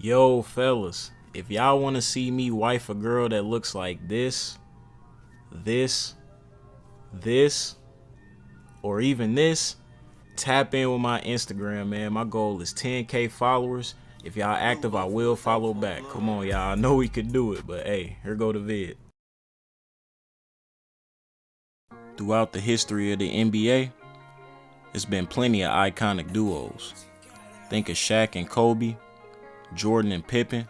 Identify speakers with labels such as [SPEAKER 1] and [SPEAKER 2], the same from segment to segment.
[SPEAKER 1] Yo, fellas, if y'all want to see me wife a girl that looks like this, or even this, tap in with my Instagram, man. My goal is 10K followers. If y'all active, I will follow back. Come on, y'all. I know we could do it, but hey, here go the vid. Throughout the history of the NBA, there's been plenty of iconic duos. Think of Shaq and Kobe, Jordan and Pippen,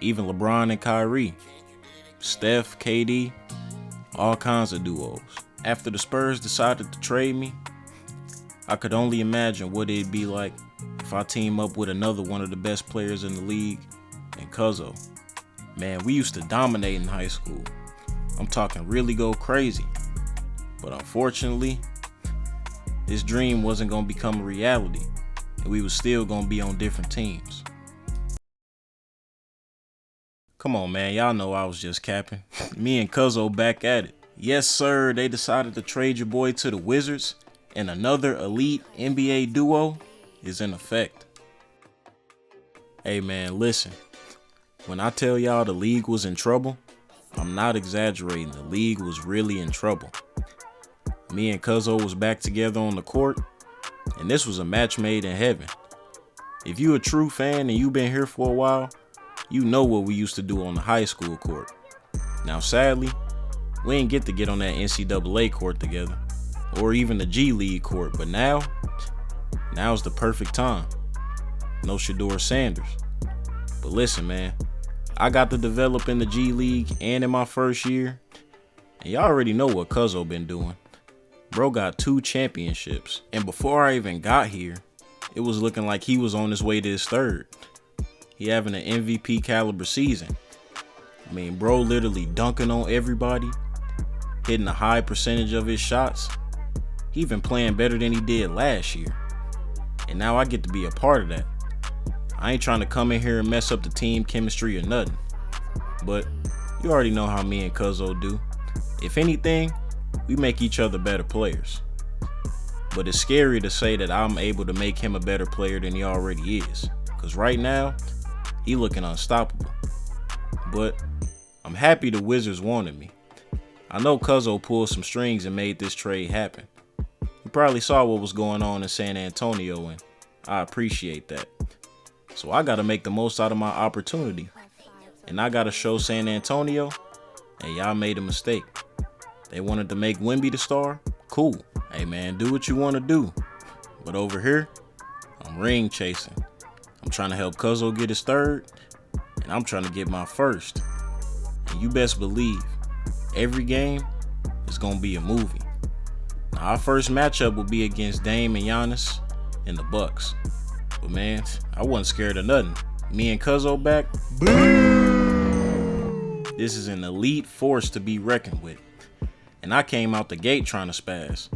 [SPEAKER 1] even LeBron and Kyrie, Steph, KD, all kinds of duos. After the Spurs decided to trade me, I could only imagine what it'd be like if I team up with another one of the best players in the league, and Cuzzo. Man, we used to dominate in high school. I'm talking really go crazy. But unfortunately, this dream wasn't gonna become a reality, and we was still gonna be on different teams. Come on, man, y'all know I was just capping. Me and Cuzzo back at it. Yes, sir, they decided to trade your boy to the Wizards, and another elite NBA duo is in effect. Hey, man, listen. When I tell y'all the league was in trouble, I'm not exaggerating. The league was really in trouble. Me and Cuzzo was back together on the court, and this was a match made in heaven. If you a true fan and you been here for a while, you know what we used to do on the high school court. Now, sadly, we didn't get to get on that NCAA court together, or even the G League court, but now's the perfect time. No Shedeur Sanders. But listen, man, I got to develop in the G League and in my first year, and y'all already know what Cuzzo been doing. Bro got 2 championships, and before I even got here, it was looking like he was on his way to his 3rd. He having an MVP caliber season. I mean, bro literally dunking on everybody, hitting a high percentage of his shots. He even playing better than he did last year. And now I get to be a part of that. I ain't trying to come in here and mess up the team chemistry or nothing. But you already know how me and Cuzzo do. If anything, we make each other better players. But it's scary to say that I'm able to make him a better player than he already is. Because right now, he looking unstoppable. But I'm happy the Wizards wanted me. I know Cuzzo pulled some strings and made this trade happen. You probably saw what was going on in San Antonio, and I appreciate that. So I gotta make the most out of my opportunity. And I gotta show San Antonio, hey, y'all made a mistake. They wanted to make Wemby the star? Cool. Hey man, do what you wanna do. But over here, I'm ring chasing. I'm trying to help Cuzzo get his 3rd, and I'm trying to get my 1st. And you best believe, every game is gonna be a movie. Now, our first matchup will be against Dame and Giannis in the Bucks. But man, I wasn't scared of nothing. Me and Cuzzo back, boom! This is an elite force to be reckoned with. And I came out the gate trying to spaz.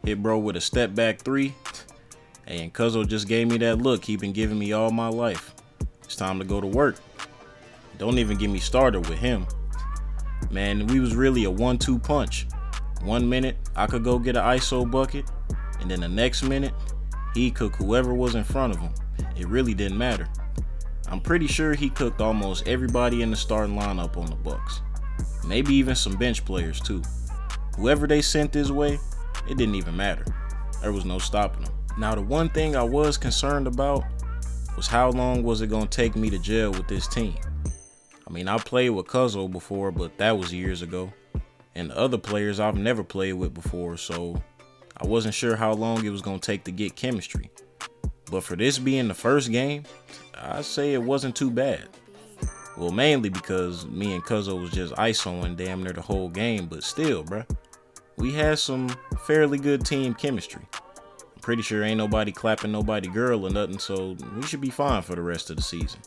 [SPEAKER 1] Hit bro with a step back 3. And Cuzzo just gave me that look he been giving me all my life. It's time to go to work. Don't even get me started with him. Man, we was really a 1-2 punch. 1 minute, I could go get an ISO bucket, and then the next minute, he cooked whoever was in front of him. It really didn't matter. I'm pretty sure he cooked almost everybody in the starting lineup on the Bucks. Maybe even some bench players too. Whoever they sent his way, it didn't even matter. There was no stopping him. Now, the one thing I was concerned about was how long was it gonna take me to gel with this team. I mean, I played with Cuzzo before, but that was years ago. And the other players I've never played with before, so I wasn't sure how long it was gonna take to get chemistry. But for this being the first game, I'd say it wasn't too bad. Well, mainly because me and Cuzzo was just ISOing damn near the whole game, but still, bruh. We had some fairly good team chemistry. I'm pretty sure ain't nobody clapping nobody girl or nothing, so we should be fine for the rest of the season.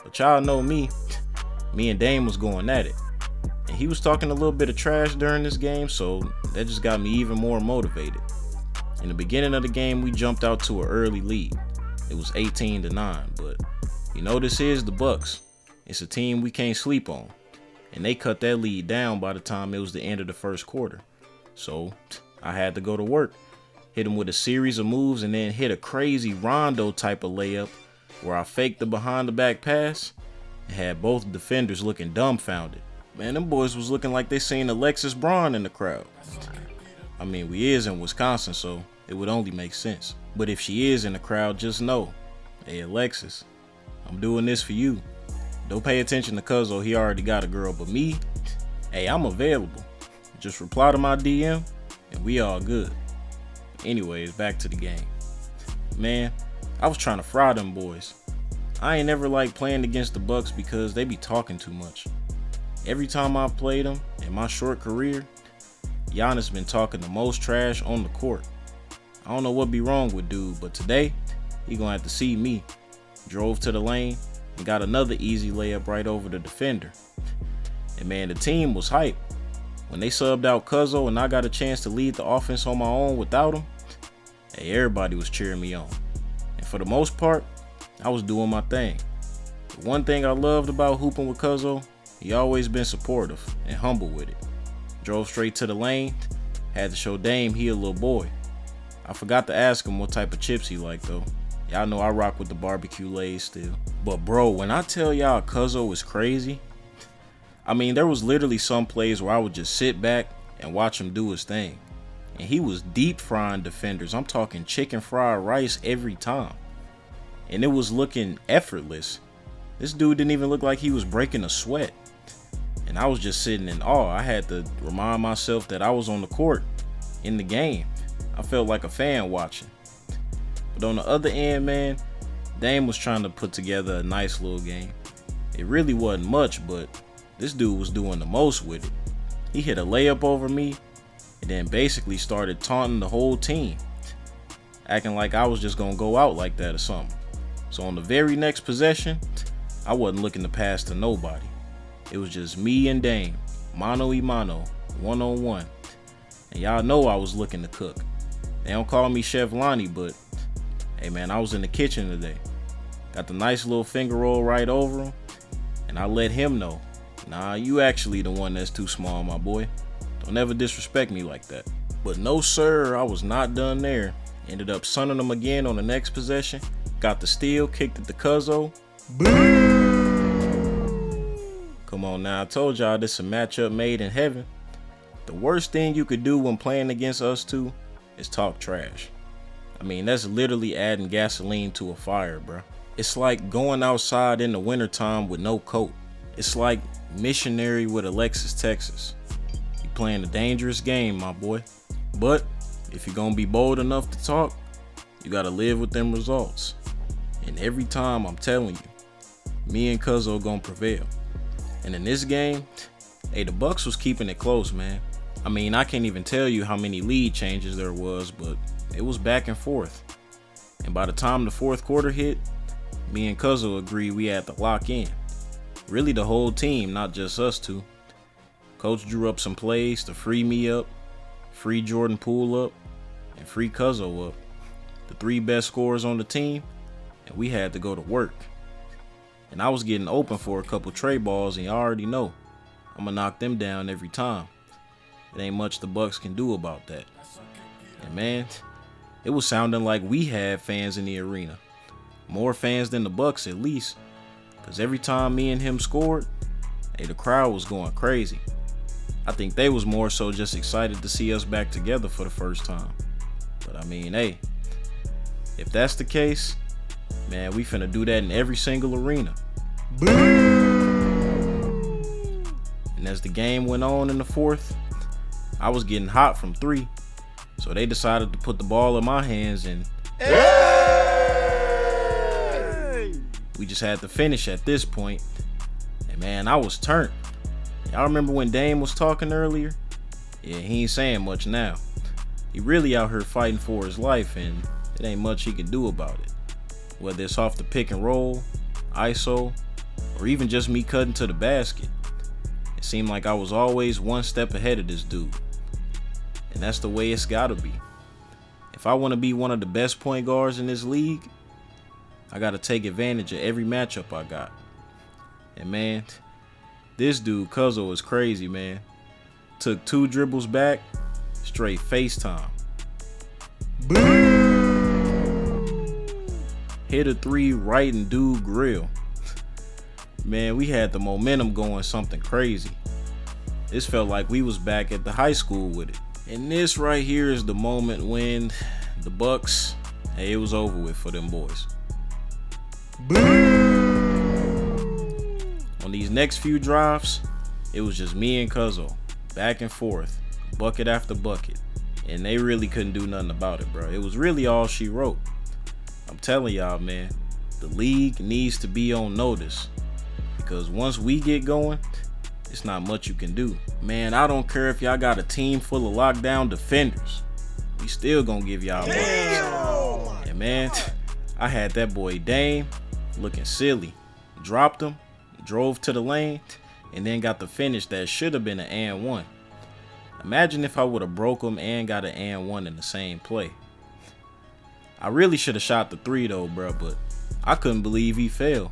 [SPEAKER 1] But y'all know me and Dame was going at it. And he was talking a little bit of trash during this game, so that just got me even more motivated. In the beginning of the game, we jumped out to an early lead. It was 18-9, but you know this is the Bucks. It's a team we can't sleep on. And they cut that lead down by the time it was the end of the first quarter. So I had to go to work. Hit him with a series of moves and then hit a crazy Rondo type of layup where I faked the behind the back pass and had both defenders looking dumbfounded. Man, them boys was looking like they seen Alexis Braun in the crowd. I mean, we is in Wisconsin, so it would only make sense. But if she is in the crowd, just know, hey Alexis, I'm doing this for you. Don't pay attention to Cuzzo, he already got a girl, but me, hey, I'm available. Just reply to my DM and we all good. Anyways, back to the game. Man, I was trying to fry them boys. I ain't never liked playing against the Bucks because they be talking too much. Every time I've played them in my short career, Giannis been talking the most trash on the court. I don't know what be wrong with dude, but today, he gonna have to see me. Drove to the lane and got another easy layup right over the defender. And man, the team was hyped. When they subbed out Cuzzo and I got a chance to lead the offense on my own without him, hey, everybody was cheering me on. And for the most part, I was doing my thing. The one thing I loved about hooping with Cuzzo, he always been supportive and humble with it. Drove straight to the lane, had to show Dame he a little boy. I forgot to ask him what type of chips he liked though. Y'all know I rock with the barbecue Lays still. But bro, when I tell y'all Cuzzo is crazy, I mean there was literally some plays where I would just sit back and watch him do his thing. And he was deep frying defenders. I'm talking chicken fried rice every time. And it was looking effortless. This dude didn't even look like he was breaking a sweat. And I was just sitting in awe. I had to remind myself that I was on the court in the game. I felt like a fan watching. But on the other end, man, Dame was trying to put together a nice little game. It really wasn't much, but this dude was doing the most with it. He hit a layup over me and then basically started taunting the whole team, acting like I was just gonna go out like that or something. So on the very next possession, I wasn't looking to pass to nobody. It was just me and Dame, mano y mano, one-on-one. And y'all know I was looking to cook. They don't call me Chef Lonnie, but hey man, I was in the kitchen today. Got the nice little finger roll right over him, and I let him know, nah, you actually the one that's too small, my boy. Don't ever disrespect me like that. But no sir, I was not done there. Ended up sunning him again on the next possession. Got the steal, kicked it to Cuzzo. Come on now, I told y'all this is a matchup made in heaven. The worst thing you could do when playing against us two is talk trash. I mean, that's literally adding gasoline to a fire, bro. It's like going outside in the wintertime with no coat. It's like missionary with Alexis, Texas. You playing a dangerous game, my boy. But if you're gonna be bold enough to talk, you gotta live with them results. And every time, I'm telling you, me and Cuzzo gonna prevail. And in this game, hey, the Bucks was keeping it close, man. I mean, I can't even tell you how many lead changes there was, but it was back and forth. And by the time the fourth quarter hit, me and Cuzzo agreed we had to lock in. Really the whole team, not just us two. Coach drew up some plays to free me up, free Jordan Poole up, and free Cuzzo up. The three best scorers on the team, and we had to go to work. And I was getting open for a couple tray balls, and you already know, I'm gonna knock them down every time. It ain't much the Bucks can do about that. And man, it was sounding like we had fans in the arena. More fans than the Bucks at least. Because every time me and him scored, hey, the crowd was going crazy. I think they was more so just excited to see us back together for the first time. But I mean, hey, if that's the case, man, we finna do that in every single arena. And as the game went on in the fourth, I was getting hot from three. So they decided to put the ball in my hands and we just had to finish at this point. And man, I was turned. Y'all remember when Dame was talking earlier? Yeah, he ain't saying much now. He really out here fighting for his life and it ain't much he can do about it. Whether it's off the pick and roll, ISO, or even just me cutting to the basket. It seemed like I was always one step ahead of this dude. And that's the way it's gotta be. If I want to be one of the best point guards in this league, I gotta take advantage of every matchup I got. And man, this dude Cuzzo is crazy, man. Took 2 dribbles back, straight FaceTime. hit a three right in dude grill. Man, we had the momentum going something crazy. This felt like we was back at the high school with it. And this right here is the moment when the Bucks, hey, it was over with for them boys. On these next few drives, it was just me and Cuzzo, back and forth, bucket after bucket. And they really couldn't do nothing about it, bro. It was really all she wrote. I'm telling y'all, man, the league needs to be on notice. Because once we get going, it's not much you can do. Man, I don't care if y'all got a team full of lockdown defenders. We still gonna give y'all buckets. And man, I had that boy Dame looking silly. Dropped him, drove to the lane, and then got the finish that should have been an and one. Imagine if I would have broke him and got an and one in the same play. I really should have shot the three though, bro, but I couldn't believe he fell.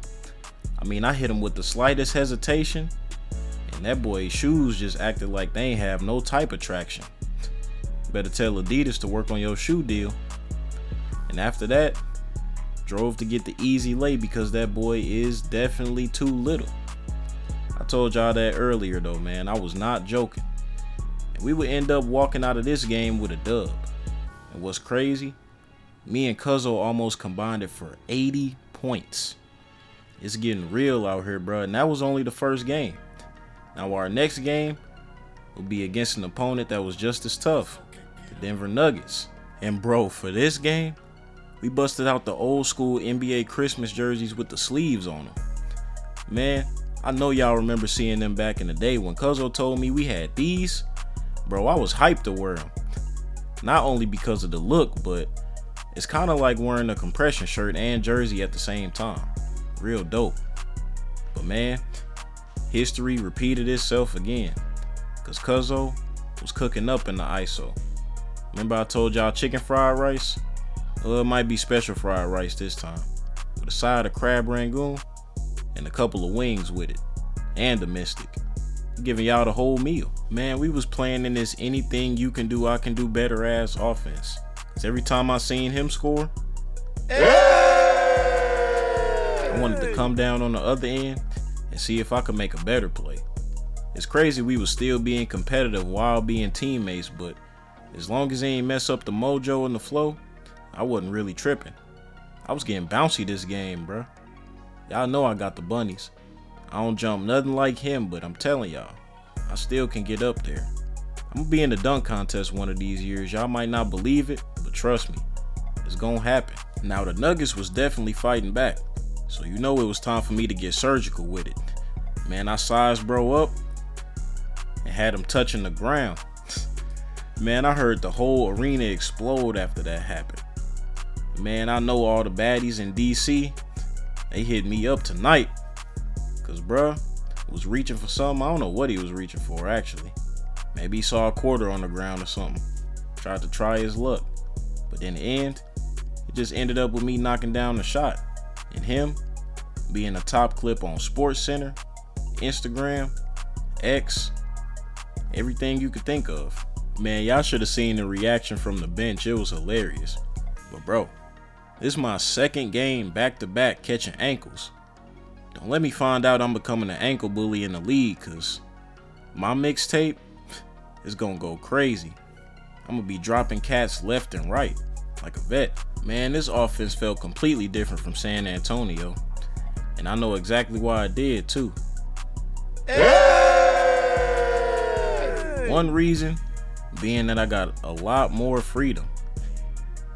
[SPEAKER 1] I mean, I hit him with the slightest hesitation, and that boy's shoes just acted like they ain't have no type of traction. Better tell Adidas to work on your shoe deal. And after that, drove to get the easy lay because that boy is definitely too little. I told y'all that earlier though, man. I was not joking. And we would end up walking out of this game with a dub. And what's crazy, me and Cuzzo almost combined it for 80 points. It's getting real out here, bro, and that was only the first game. Now our next game will be against an opponent that was just as tough, the Denver Nuggets. And bro, for this game, we busted out the old school NBA Christmas jerseys with the sleeves on them. Man, I know y'all remember seeing them back in the day. When Cuzzo told me we had these, bro, I was hyped to wear them. Not only because of the look, but it's kind of like wearing a compression shirt and jersey at the same time. Real dope. But man, history repeated itself again, cause Cuzzo was cooking up in the ISO. Remember I told y'all chicken fried rice? Well, it might be special fried rice this time, with a side of crab rangoon and a couple of wings with it, and a mystic. Giving y'all the whole meal. Man, we was playing in this anything you can do, I can do better ass offense. Cause every time I seen him score, I wanted to come down on the other end and see if I could make a better play. It's crazy we was still being competitive while being teammates, but as long as they ain't mess up the mojo and the flow, I wasn't really tripping. I was getting bouncy this game, bruh. Y'all know I got the bunnies. I don't jump nothing like him, but I'm telling y'all, I still can get up there. I'm gonna be in the dunk contest one of these years. Y'all might not believe it, but trust me, it's gonna happen. Now the Nuggets was definitely fighting back, so you know it was time for me to get surgical with it. Man, I sized bro up and had him touching the ground. Man, I heard the whole arena explode after that happened. Man, I know all the baddies in DC, they hit me up tonight. Cause bruh was reaching for something. I don't know what he was reaching for actually. Maybe he saw a quarter on the ground or something. Tried to try his luck. But in the end, it just ended up with me knocking down the shot. And him being a top clip on SportsCenter, Instagram, X, everything you could think of. Man, y'all should have seen the reaction from the bench. It was hilarious. But bro, this is my second game back-to-back catching ankles. Don't let me find out I'm becoming an ankle bully in the league, cause my mixtape is gonna go crazy. I'm gonna be dropping cats left and right, like a vet. Man, this offense felt completely different from San Antonio. And I know exactly why I did too. Hey! One reason being that I got a lot more freedom.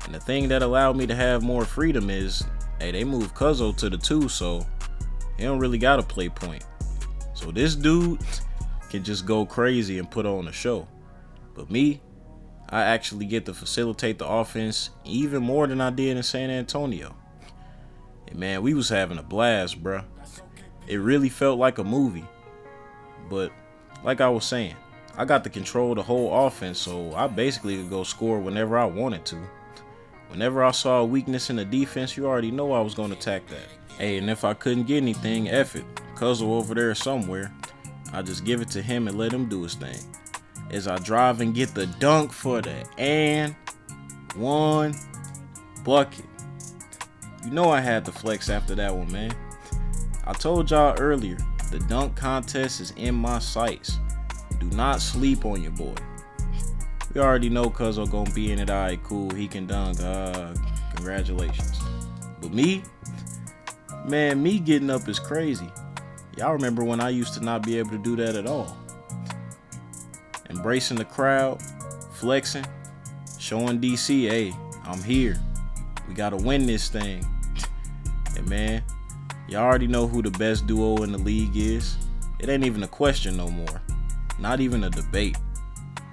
[SPEAKER 1] And the thing that allowed me to have more freedom is, hey, they moved Cuzzo to the 2, so he don't really gotta play point. So this dude can just go crazy and put on a show. But me, I actually get to facilitate the offense even more than I did in San Antonio. And man, we was having a blast, bruh. It really felt like a movie. But like I was saying, I got to control the whole offense, so I basically could go score whenever I wanted to. Whenever I saw a weakness in the defense, you already know I was going to attack that. Hey, and if I couldn't get anything, F it. Cuzzo over there somewhere, I just give it to him and let him do his thing. As I drive and get the dunk for the and one bucket. You know I had to flex after that one, man. I told y'all earlier, the dunk contest is in my sights. Do not sleep on your boy. We already know Cuzzo gonna be in it. Alright, cool. He can dunk. Congratulations. But me getting up is crazy. Y'all remember when I used to not be able to do that at all. Embracing the crowd, flexing, showing DC, hey, I'm here. We gotta win this thing. And man, y'all already know who the best duo in the league is. It ain't even a question no more. Not even a debate.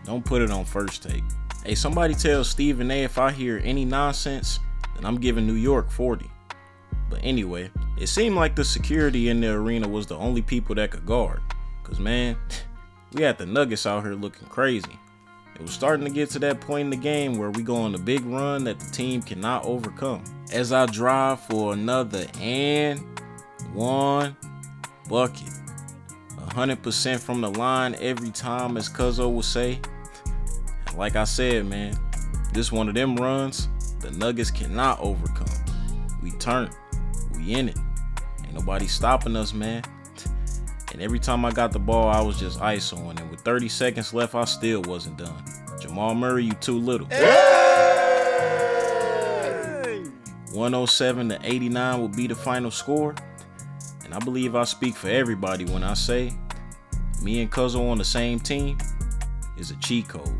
[SPEAKER 1] Don't put it on First Take. Hey, somebody tell Stephen A if I hear any nonsense, then I'm giving New York 40. But anyway, it seemed like the security in the arena was the only people that could guard. Cause man, we had the Nuggets out here looking crazy. It was starting to get to that point in the game where we go on a big run that the team cannot overcome. As I drive for another and one bucket. 100% from the line every time, as Cuzzo would say. And like I said, man, this one of them runs the Nuggets cannot overcome. We turn. We in it. Ain't nobody stopping us, man. And every time I got the ball, I was just ISOing. And with 30 seconds left, I still wasn't done. Jamal Murray, you too little. Hey! 107-89 will be the final score. And I believe I speak for everybody when I say me and Cuzzo on the same team is a cheat code.